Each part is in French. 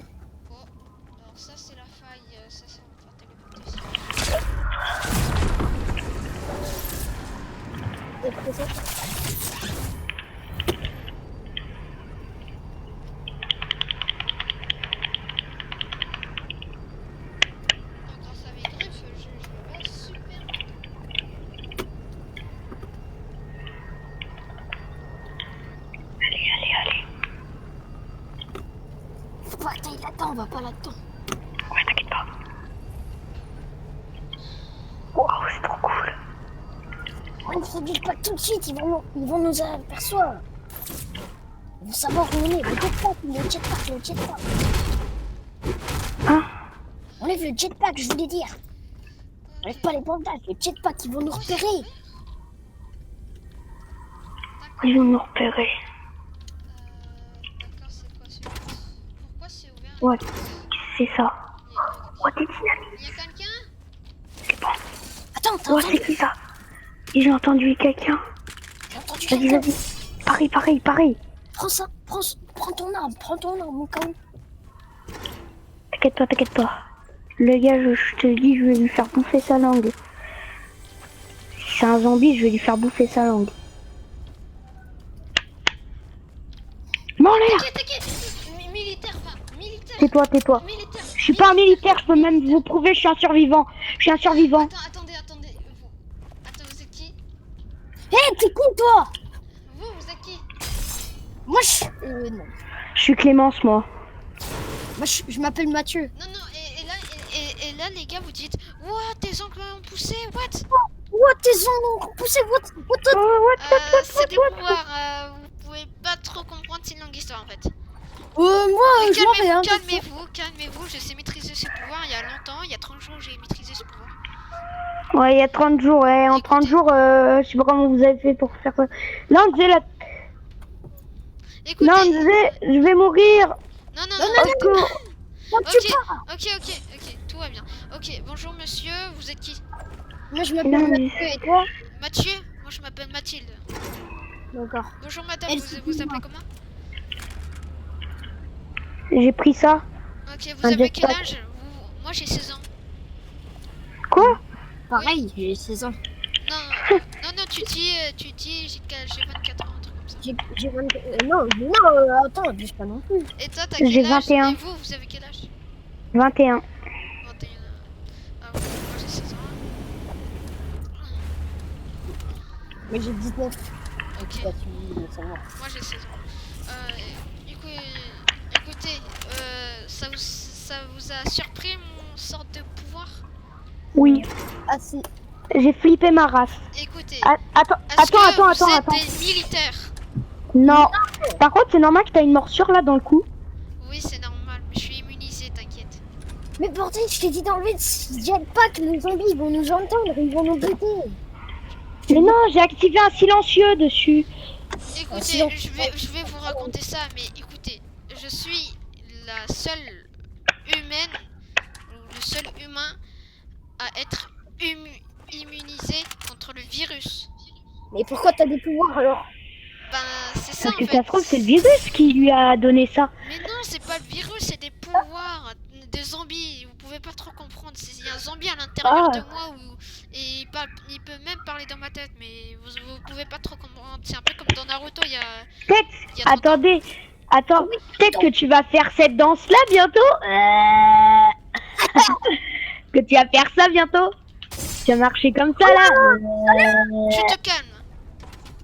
Alors ça c'est la faille, ça c'est on va téléporter ça. Grâce à mes griffes, je me bats super. Allez. Faut pas que t'ailles là-dedans, on va pas là-dedans. Ouais, t'inquiète pas. Waouh, c'est trop cool. On ne se dit pas tout de suite, ils vont nous apercevoir. Ils vont savoir où on est. Le jetpack. Hein? Enlève le jetpack, je voulais dire. Enlève pas les bandages, le jetpack, ils vont nous repérer. Ils vont nous repérer. D'accord, c'est quoi celui-là? Pourquoi c'est ouvert? Ouais, c'est ça. Ouais, t'es Il dynamique. y a quelqu'un? C'est bon. Attends, t'as Ouais, entendu? c'est qui ça? Et j'ai entendu quelqu'un. J'ai entendu Vas-y, quelqu'un. vas-y. Pareil. Prends ça, prends ton arme, mon cas où. T'inquiète pas. Le gars, je te dis, je vais lui faire bouffer sa langue. Si c'est un zombie, je vais lui faire bouffer sa langue. M'en l'air! T'inquiète. Militaire, pas. Militaire. Tais-toi. Militaire. Je suis pas un militaire, je peux même vous prouver, je suis un survivant. Attendez. Attends, vous êtes qui? Hé, t'es qui toi? Vous êtes qui? Moi non. Je suis Clémence, moi. Moi je m'appelle Mathieu. Non, et là, les gars, vous dites, what, tes ongles ont poussé, what? What, tes ongles ont poussé, what? C'est des pouvoirs, vous pouvez pas trop comprendre, c'est une longue histoire en fait. Moi, Mais je m'en vais, hein. calmez-vous, je sais maîtriser ce pouvoir il y a longtemps, il y a 30 jours j'ai maîtrisé ce pouvoir. Ouais, il y a 30 jours, ouais. En 30 jours, je sais pas comment vous avez fait pour faire quoi. Là, on disait Écoutez, Là, on disait, je vais mourir. non, Au secours. ok, tout va bien. Ok, bonjour monsieur, vous êtes qui? Moi je m'appelle Mathieu et toi? Mathieu? Moi je m'appelle Mathilde. D'accord. Bonjour madame, Elle, vous c'est appelez moi. comment? J'ai pris ça. Ok, vous Un avez quel jetpack. âge? Moi j'ai 16 ans. Quoi? Pareil, j'ai 16 ans. Non, tu dis j'ai 24 ans, un truc comme ça. J'ai 20... non, attends, abuse pas non plus. Et toi, t'as J'ai quel âge? 21. Et vous avez quel âge? 21. 21. Ah ouais, moi j'ai 16 ans. Mais j'ai 19. Ok, Bah, tu veux savoir. moi j'ai 16 ans. Écoutez, ça vous a surpris mon sorte de pouvoir? Oui. Ah si. J'ai flippé ma race. Écoutez, Attends. vous êtes des militaires? Non. Par contre, c'est normal que t'as une morsure là dans le cou. Oui, c'est normal, mais je suis immunisé, t'inquiète. Mais bordel, je t'ai dit d'enlever ce jetpack, les zombies ils vont nous entendre, ils vont nous buter. Mais non, j'ai activé un silencieux dessus. Écoutez, sinon- je vais vous raconter ça, mais écoutez, je suis la seule humaine, ou le seul humain à être immunisé contre le virus. Mais pourquoi t'as des pouvoirs alors? Ben, c'est ça Parce en que fait. ça se trouve, c'est le virus qui lui a donné ça. Mais non, c'est pas le virus, c'est des pouvoirs de zombies. Vous pouvez pas trop comprendre. Il y a un zombie à l'intérieur de moi et il peut même parler dans ma tête, mais vous pouvez pas trop comprendre. C'est un peu comme dans Naruto, il y a Peut-être. 30 ans. Attends. Peut-être que tu vas faire cette danse-là bientôt. Que tu vas faire ça bientôt. Tu vas marcher comme ça là. Tu te calmes.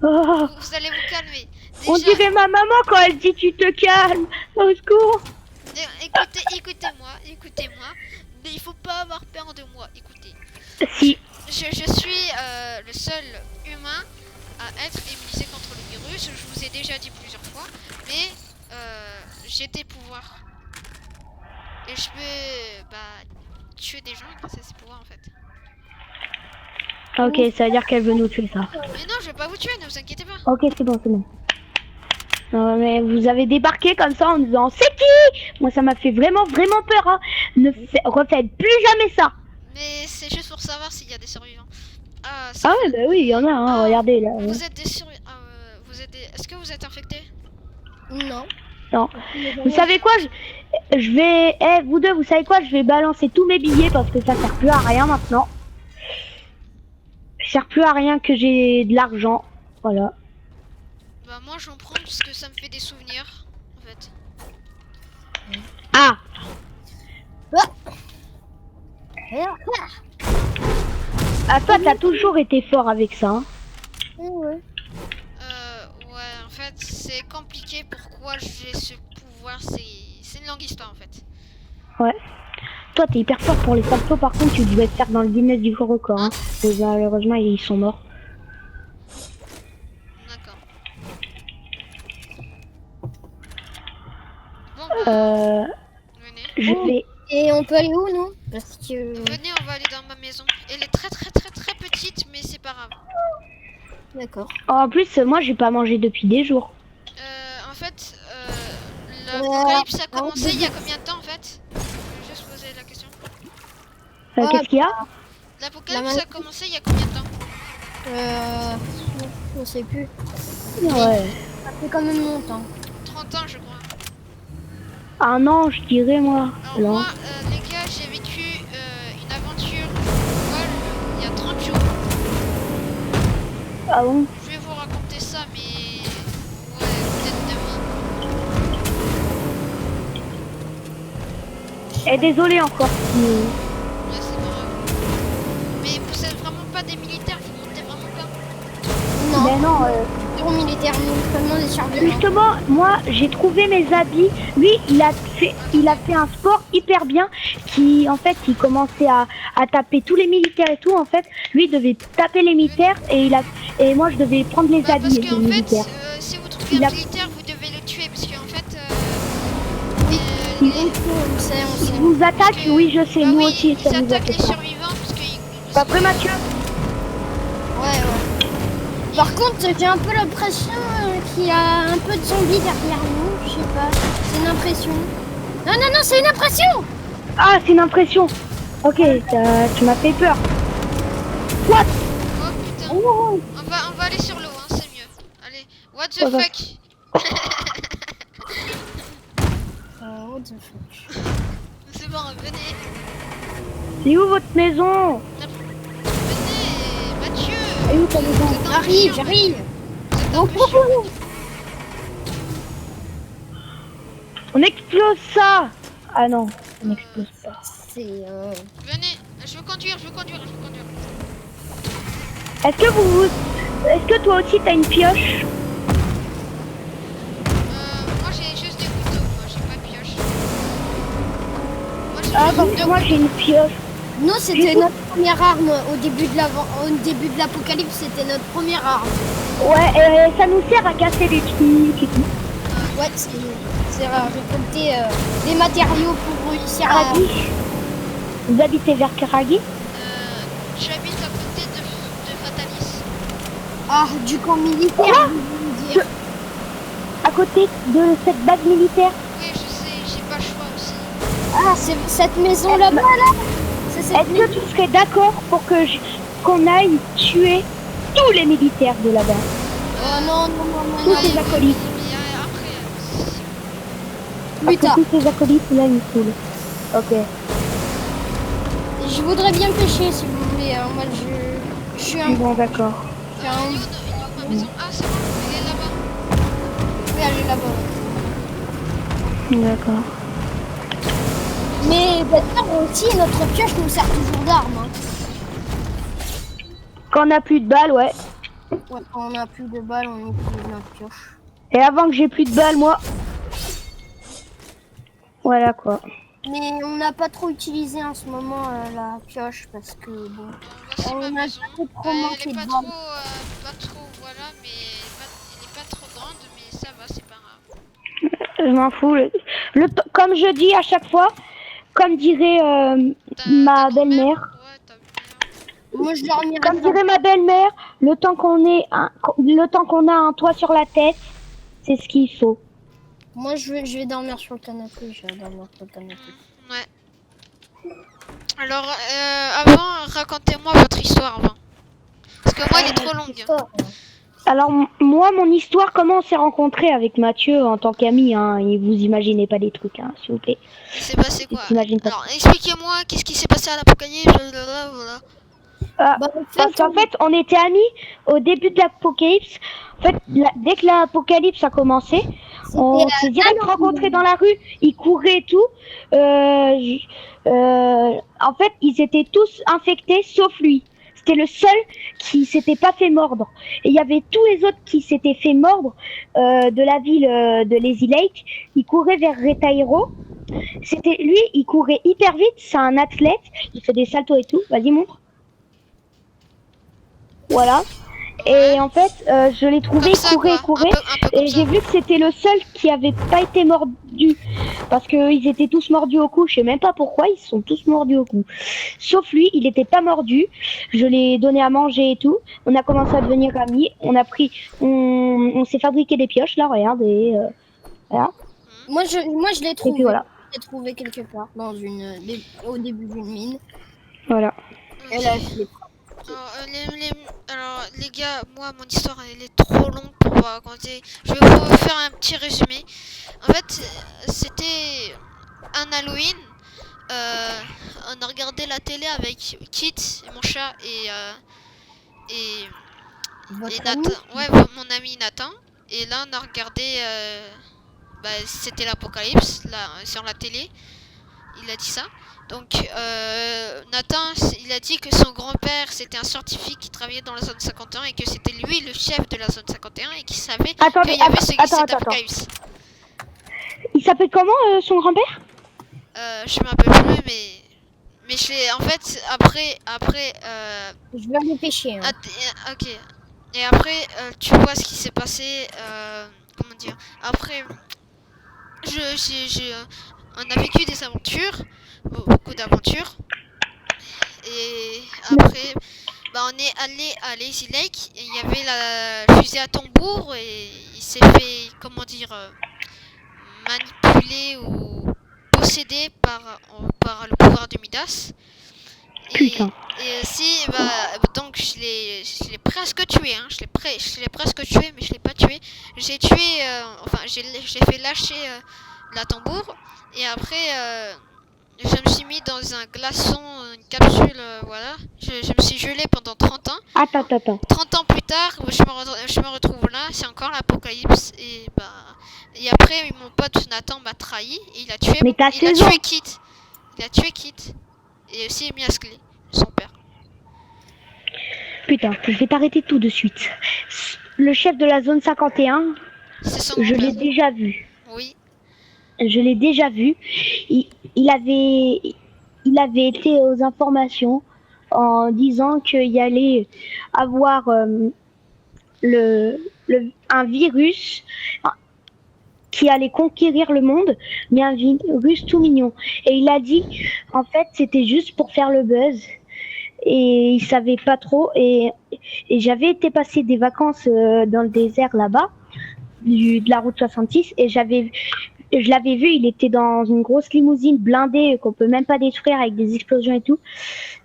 Oh. Vous allez vous calmer. On Déjà, dirait ma maman quand elle dit tu te calmes. Au secours. écoutez-moi. Mais il faut pas avoir peur de moi. Écoutez. Si. Je suis le seul humain à être immunisé contre le virus. Je vous ai déjà dit plusieurs fois, mais j'ai des pouvoirs et je peux tuer des gens grâce à ces pouvoirs en fait. Ok, ça veut dire qu'elle veut nous tuer ça. Mais non, je vais pas vous tuer, ne vous inquiétez pas. Ok, c'est bon. Non, mais vous avez débarqué comme ça en disant c'est qui? Moi ça m'a fait vraiment peur. Hein. Refaites plus jamais ça. Mais c'est juste pour savoir s'il y a des survivants. Ah, ça Ah fait- ouais, bah oui, il y en a, hein, Ah, regardez là. Vous êtes des sur... vous êtes des... Est-ce que vous êtes infecté? Non. Non. Vous savez quoi, je vais... Eh, vous deux, vous savez quoi, je vais balancer tous mes billets parce que ça sert plus à rien maintenant. Ça sert plus à rien que j'ai de l'argent. Voilà. Bah moi j'en prends parce que ça me fait des souvenirs, en fait. Ah, ah toi, t'as toujours été fort avec ça. Hein. Ouais. Ouais, en fait, c'est compliqué pourquoi j'ai ce pouvoir, c'est une longue histoire, en fait. Ouais. Toi, t'es hyper fort pour les saltos, par contre, tu devais te faire dans le Guinness du record. Hein. Mais malheureusement, ils sont morts. D'accord. Bon, bah, venez. Je vais... Et on peut aller où, nous? Parce que... Venez, on va aller dans ma maison. Elle est très très très très petite, mais c'est pas grave. D'accord. En plus, moi, j'ai pas mangé depuis des jours. En fait, l'apocalypse a commencé il y a combien de temps, en fait? Je vais juste poser la question. Qu'est-ce qu'il y a? L'apocalypse a commencé il y a combien de temps? Je sais plus. Ouais. Ça fait quand même longtemps. 30 ans, je crois. Un an, je dirais, moi. Alors Non. moi, les gars, j'ai vécu une aventure folle il y a 30 jours. Ah bon? Je vais vous raconter ça, mais ouais, peut-être demain. Et désolé encore. Ouais, c'est pas grave. Mais vous êtes vraiment pas des militaires, vous montez vraiment pas. Non. Mais non, Zéro militaire, nous, seulement des chargements. justement, moi, j'ai trouvé mes habits. Lui, il a fait un sport hyper bien qui, en fait, il commençait à taper tous les militaires et tout. En fait, lui il devait taper les militaires et moi, je devais prendre les Bah, parce habits des qu'en fait, militaires. si vous trouvez Il un a- militaire, vous devez le tuer, parce qu'en fait, On les- sait. Ils vous attaquent, que- oui, je sais, bah nous oui, aussi, ils ça nous attaquent les attaque. survivants, parce qu'ils... Après, Mathieu, Ouais. Par contre, j'ai un peu l'impression qu'il y a un peu de zombies derrière nous. Je sais pas. C'est une impression. Non, c'est une impression. ah, c'est une impression. Ok, tu m'as fait peur. What? Oh putain, Oh, on va aller sur l'eau, hein, c'est mieux. Allez, what the Oh, bah. fuck? what the fuck. C'est bon, venez. C'est où votre maison? Venez, Mathieu. Et où ta maison? Vous êtes un peu chiant, J'arrive. Vous êtes un peu chiant. On explose ça. Ah non, on explose pas. C'est Venez, je veux conduire. Est-ce que toi aussi t'as une pioche? Moi j'ai juste des couteaux, moi j'ai pas de pioche. Moi j'ai Ah, juste parce que moi j'ai une pioche. nous, c'était notre première arme au début de l'apocalypse. C'était notre première arme. Ouais, ça nous sert à casser les trucs et tout. Ouais, c'est récolter des matériaux pour réussir à. Karagi. Vous habitez vers Karagi? j'habite à côté de Fatalis. Ah, du camp militaire. Ah, je veux dire. À côté de cette base militaire. Oui, je sais, j'ai pas le choix aussi. Ah, c'est cette maison là-bas là. C'est cette Est-ce que tu serais d'accord pour qu'on aille tuer tous les militaires de là-bas? Oh non. Tous ces acolytes. Mais après, Plus Parce tard. que tous ces acolytes là ils me saoulent. Ok. Je voudrais bien pêcher si vous voulez. Hein. Moi, je suis un. Bon, d'accord. il est où ma maison? Ah, c'est bon, il est là-bas. Je vais aller là-bas. D'accord. Mais d'ailleurs aussi, notre pioche nous sert toujours d'arme. Hein. Quand on a plus de balles, ouais. Ouais, quand on a plus de balles, on utilise notre pioche. Et avant que j'ai plus de balles, moi. Voilà quoi. Mais on n'a pas trop utilisé en ce moment la pioche parce que bon. Voici On ma a maison. trop Elle manqué est de pas balles. trop, voilà, mais elle est pas trop grande, mais ça va, c'est pas grave. Je m'en fous. Comme je dis à chaque fois, comme dirait ma Ta grand-mère? belle-mère, Ouais, ta mère. Moi, je dormirai comme pas. dirait ma belle-mère, le temps qu'on a un toit sur la tête, c'est ce qu'il faut. Moi, je vais dormir sur le canapé. Je vais dormir sur le canapé. Ouais. Alors, avant, racontez-moi votre histoire avant. que moi, elle est trop longue. Alors moi, mon histoire, comment on s'est rencontrés avec Mathieu en tant qu'ami, hein, et vous imaginez pas des trucs, hein, s'il vous plaît. Il s'est passé quoi? T'imagines pas. Alors, expliquez-moi, qu'est-ce qui s'est passé à l'Apocalypse? Voilà. Ah, Bah, parce qu'en fait, on était amis au début de l'Apocalypse. En fait, dès que l'Apocalypse a commencé, on s'est direct rencontrés dans la rue. Ils couraient et tout. En fait, ils étaient tous infectés sauf lui. C'était le seul qui s'était pas fait mordre. Et il y avait tous les autres qui s'étaient fait mordre de la ville de Lazy Lake. Ils couraient vers Retairo. C'était lui, il courait hyper vite. C'est un athlète. Il fait des saltos et tout. Vas-y, montre. Voilà. Et en fait, je l'ai trouvé, Comme ça, il courait, quoi. Un peu comme et ça. j'ai vu que c'était le seul qui avait pas été mordu. Parce qu'ils étaient tous mordus au cou. Je sais même pas pourquoi, ils sont tous mordus au cou. Sauf lui, il était pas mordu. Je l'ai donné à manger et tout. On a commencé à devenir amis. On s'est fabriqué des pioches, là, regarde. Et voilà. Moi, je l'ai Et trouvé. puis voilà. Je l'ai trouvé quelque part au début d'une mine. Voilà. Et là, je l'ai pris. Alors, les gars, moi, mon histoire, elle est trop longue pour vous raconter. Je vais vous faire un petit résumé. En fait, c'était un Halloween. On a regardé la télé avec Kit, mon chat, et Votre Nathan. ami Ouais, mon ami Nathan. Et là, on a regardé. C'était l'Apocalypse, là, sur la télé. Il a dit ça. Donc, Nathan, il a dit que son grand-père, c'était un scientifique qui travaillait dans la zone 51 et que c'était lui le chef de la zone 51 et qui savait qu'il y avait cet apocalypse. Il s'appelle comment, son grand-père? Je me rappelle plus, mais je l'ai, en fait, après, Je vais aller pêcher. Hein. ok. Et après, tu vois ce qui s'est passé, comment dire, après, on a vécu des aventures, beaucoup d'aventures. Et après, on est allé à Lazy Lake. Et il y avait la fusée à tambour et il s'est fait, comment dire, manipuler ou posséder par le pouvoir de Midas. Putain. Et aussi, donc je l'ai presque tué. Hein. Je l'ai presque tué, mais je l'ai pas tué. J'ai tué, je l'ai fait lâcher la tambour. Et après, je me suis mis dans un glaçon, une capsule, voilà. Je me suis gelé pendant 30 ans. Attends. 30 ans plus tard, je me retrouve là, c'est encore l'apocalypse. Et après, mon pote Nathan m'a trahi et il a tué, Kit. Il a tué Kit. Et aussi Miasclé, son père. Putain, je vais t'arrêter tout de suite. Le chef de la zone 51, je l'ai déjà vu. Oui. Je l'ai déjà vu. Il avait été aux informations en disant qu'il y allait avoir un virus qui allait conquérir le monde, mais un virus tout mignon. Et il a dit, en fait, c'était juste pour faire le buzz. Et il savait pas trop. Et j'avais été passer des vacances dans le désert là-bas, de la route 66, et je l'avais vu, il était dans une grosse limousine blindée qu'on peut même pas détruire avec des explosions et tout.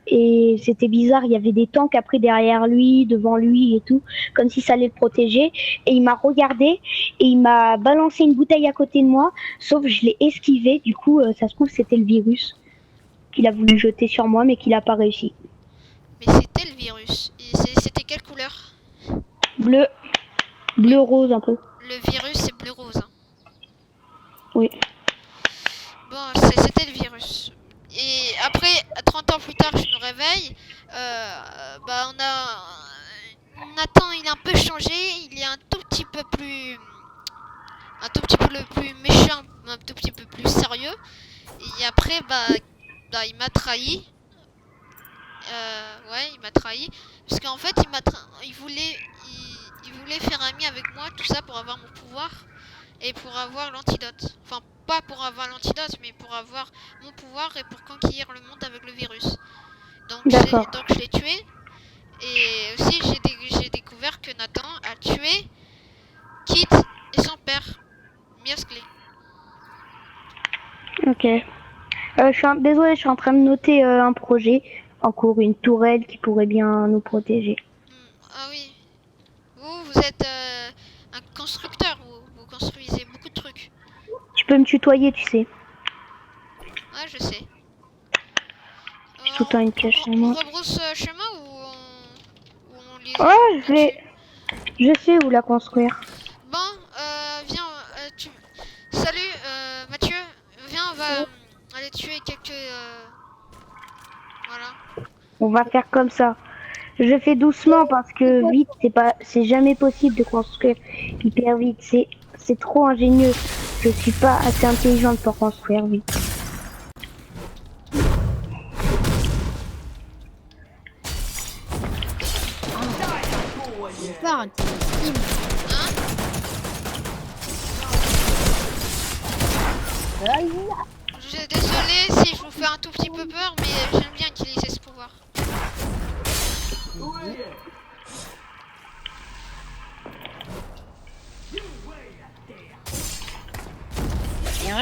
Et c'était bizarre, il y avait des tanks après derrière lui, devant lui et tout, comme si ça allait le protéger. Et il m'a regardé et il m'a balancé une bouteille à côté de moi, sauf que je l'ai esquivé. Du coup, ça se trouve, c'était le virus qu'il a voulu jeter sur moi, mais qu'il a pas réussi. Mais c'était le virus. Et c'était quelle couleur? Bleu rose un peu. Le virus, c'est bleu-rose. Hein. Oui. Bon, c'était le virus. Et après, 30 ans plus tard, je me réveille. Nathan, il a un peu changé. Il est un tout petit peu plus méchant, un tout petit peu plus sérieux. Et après, il m'a trahi. Il m'a trahi. Parce qu'en fait, il voulait faire ami avec moi, tout ça pour avoir mon pouvoir. Et pour avoir l'antidote. Enfin, pas pour avoir l'antidote, mais pour avoir mon pouvoir et pour conquérir le monde avec le virus. Donc je l'ai tué. Et aussi, j'ai découvert que Nathan a tué Kit et son père, Miasclé. Ok. Désolée, je suis en train de noter un projet en cours, une tourelle qui pourrait bien nous protéger. Ah oui. Vous êtes un constructeur, vous construisez beaucoup de trucs. Tu peux me tutoyer, tu sais. Ouais, je sais. J'ai tout le temps une pioche sur On moi. rebrousse chemin ou on les Oh, là-dessus. je sais où la construire. Bon, viens, salut, Mathieu, viens, on va aller tuer quelques... Voilà. On va faire comme ça. Je fais doucement parce que vite, c'est jamais possible de construire hyper vite. C'est trop ingénieux. Je suis pas assez intelligente pour construire vite. Pas raté. Je suis désolée si je vous fais un tout petit peu peur, mais j'aime bien utiliser ce pouvoir.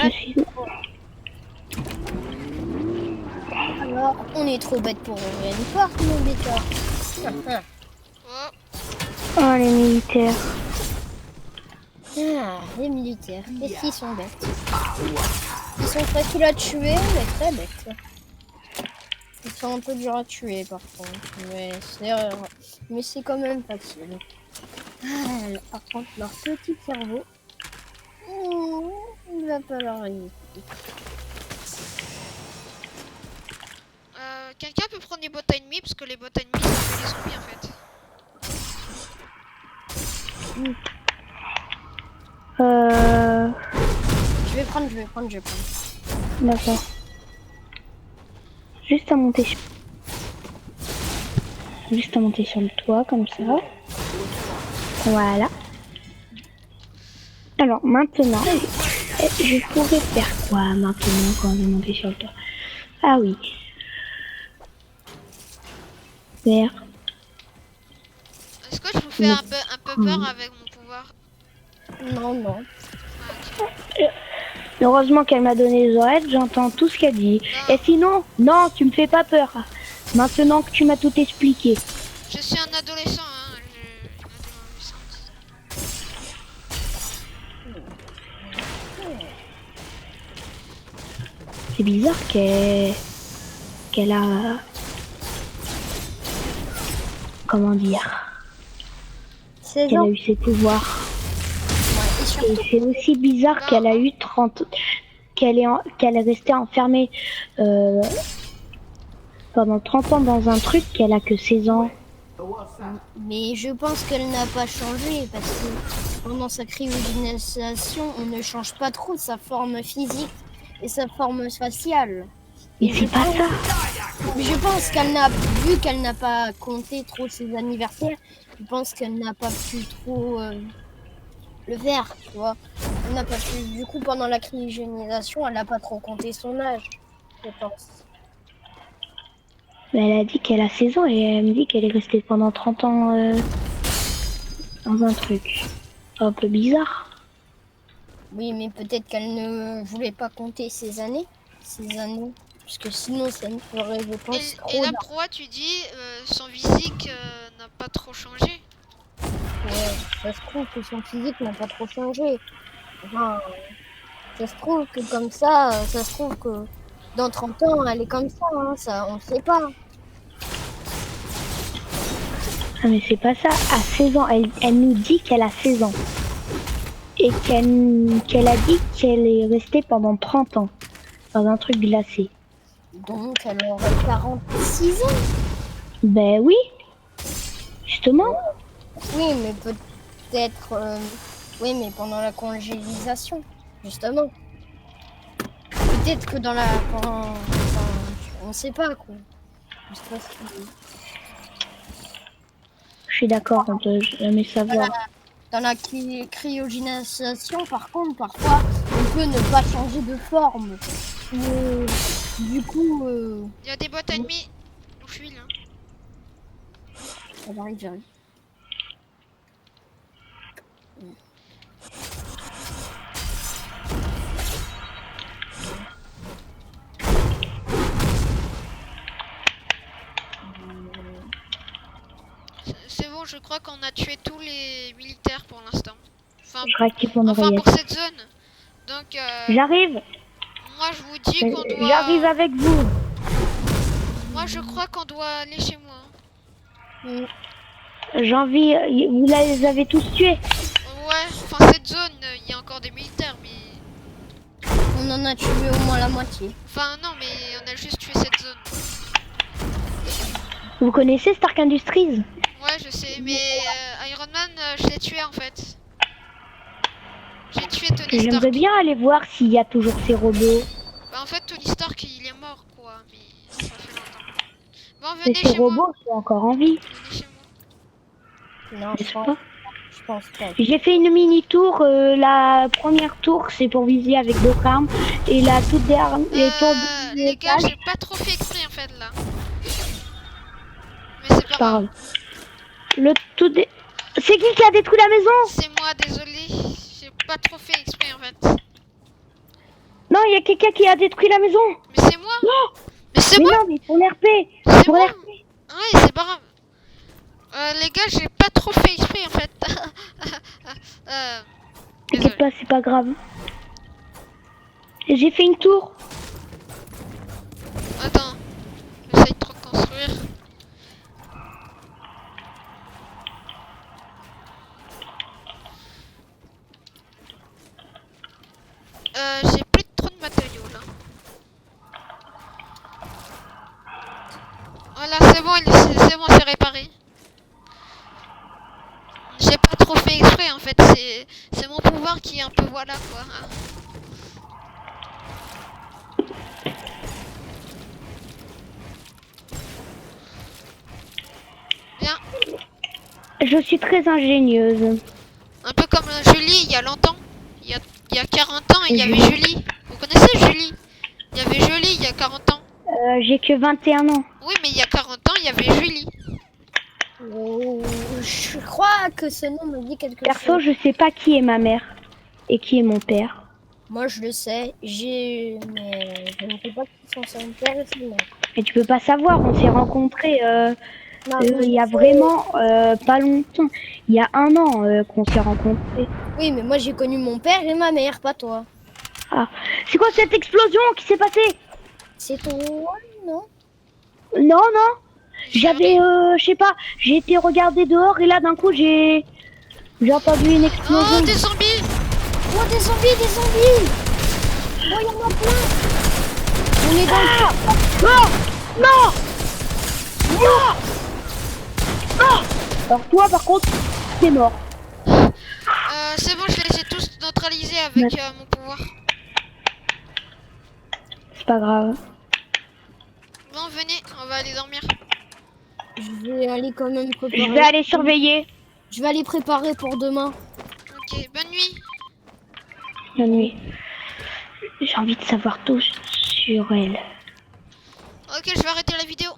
Je suis... Alors, on est trop bête pour ouvrir une porte, mon bêta. Oh, Oh, les militaires. Ah, les militaires, qu'est-ce qu'ils sont bêtes. Ils sont faciles à tuer, mais très bêtes. Ils sont un peu durs à tuer par contre, mais c'est quand même facile. Ah, par contre, leur petit cerveau, il va pas leur résister. quelqu'un peut prendre les bottes ennemies, parce que les bottes ennemies, ça fait les zombies en fait. Je vais prendre. D'accord. Juste à monter sur le toit, comme ça. Voilà. Alors, maintenant, je pourrais faire quoi maintenant quand on est monté sur le toit? Ah oui. Faire. Est-ce que je vous fais un peu peur avec mon pouvoir? Non. Ah, ok. Heureusement qu'elle m'a donné les oreilles, j'entends tout ce qu'elle dit. Non. Et sinon, non, tu me fais pas peur. Maintenant que tu m'as tout expliqué. Je suis un adolescent, hein. Une adolescente. C'est bizarre qu'elle a... Comment dire? C'est Qu'elle a eu ses pouvoirs. et Et surtout, c'est aussi bizarre qu'elle a eu 30... qu'elle est restée enfermée pendant 30 ans dans un truc qu'elle a que 16 ans. mais je pense qu'elle n'a pas changé parce que pendant sa cryogénisation, on ne change pas trop sa forme physique et sa forme faciale. Mais c'est pas ça. Mais je pense vu qu'elle n'a pas compté trop ses anniversaires, je pense qu'elle n'a pas pu trop le faire, tu vois. Elle n'a pas pu, du coup, pendant la cryogénisation, elle n'a pas trop compté son âge, je pense. Mais elle a dit qu'elle a 16 ans et elle me dit qu'elle est restée pendant 30 ans dans un truc. Un peu bizarre. Oui, mais peut-être qu'elle ne voulait pas compter ses années, parce que sinon ça nous ferait, je pense, Et trop là, pourquoi tu dis son physique n'a pas trop changé? Ouais, ça se trouve que son physique n'a pas trop changé. Enfin, ça se trouve que comme ça se trouve que dans 30 ans, elle est comme ça, hein, ça on ne sait pas. Ah mais c'est pas ça. À 16 ans, elle nous dit qu'elle a 16 ans. Et qu'elle a dit qu'elle est restée pendant 30 ans dans un truc glacé. Donc elle aurait 46 ans. Ben oui. Justement. Oui, mais peut-être... oui, mais pendant la congélisation, justement. Peut-être que dans la... enfin, on ne sait pas, quoi. Je sais pas si- Je suis d'accord, on peut jamais savoir. Dans la cryogénisation, par contre, parfois, on peut ne pas changer de forme. Mais, du coup, Il y a des bottes ennemies où je suis là. j'arrive. C'est bon, je crois qu'on a tué tous les militaires pour l'instant. Enfin, Je réactive mon enfin oreillette. pour cette zone. Donc, J'arrive. moi je vous dis qu'on doit... J'arrive avec vous. Moi je crois qu'on doit aller chez moi. Mm. J'ai envie. Vous les avez tous tués. Ouais, enfin cette zone, il y a encore des militaires, mais... On en a tué au moins la moitié. Enfin non, mais on a juste tué cette zone. Vous connaissez Stark Industries? Ouais, je sais, mais Iron Man, je l'ai tué en fait. J'ai tué Tony Stark. J'aimerais bien aller voir s'il y a toujours ces robots. Bah en fait, Tony Stark, il est mort, quoi, mais ça fait longtemps. Bon, Mais venez ces chez moi. robots sont encore en vie. Venez chez moi. Non, N'est-ce pas? je pense pas. J'ai fait une mini tour. La première tour, c'est pour viser avec d'autres armes. Et la toute dernière, Les gars, j'ai pas trop fait exprès en fait là. Mais c'est pas grave. Le tout dé... C'est qui a détruit la maison? C'est moi, désolé. J'ai pas trop fait exprès en fait. Non, il y a quelqu'un qui a détruit la maison. Mais c'est moi. Non, Mais c'est mais moi. non, mais pour l'RP. C'est Pour moi. l'RP. Ouais, c'est pas grave. Les gars, j'ai pas trop fait exprès en fait. T'inquiète pas, c'est pas grave. J'ai fait une tour. Attends, j'essaye de reconstruire. J'ai plus trop de matériaux là. Voilà, c'est bon, c'est bon, c'est réparé. J'ai pas trop fait exprès en fait, c'est mon pouvoir qui est un peu voilà quoi. Bien, Je suis très ingénieuse. un peu comme Julie il y a longtemps. Il y a 40 ans, il y avait Julie. Julie. Vous connaissez Julie? Il y avait Julie il y a 40 ans. J'ai que 21 ans. Oui, mais il y a 40 ans, il y avait Julie. Oh, je crois que ce nom me dit quelque Perso, chose. je sais pas qui est ma mère et qui est mon père. Moi, je le sais. Mais je ne sais pas qui sont son père et sa mère. Mais tu peux pas savoir, on s'est rencontrés Non, il y a vraiment pas longtemps. Il y a 1 an qu'on s'est rencontrés. Oui, mais moi, j'ai connu mon père et ma mère, pas toi. Ah, c'est quoi cette explosion qui s'est passée? C'est toi, non? Non, non. J'avais, je sais pas, j'ai été regarder dehors et là d'un coup j'ai entendu une explosion. Oh, des zombies! Oh, des zombies, des zombies! Oh, il y en a plein! On est dans Non, non, non, non. Alors toi par contre, t'es mort. C'est bon, je les ai tous neutralisés avec mon pouvoir. C'est pas grave. Bon, venez, on va aller dormir. Je vais aller quand même préparer. Je vais aller surveiller Je vais aller préparer pour demain. Ok, bonne nuit. la nuit. J'ai envie de savoir tout sur elle. Ok, je vais arrêter la vidéo.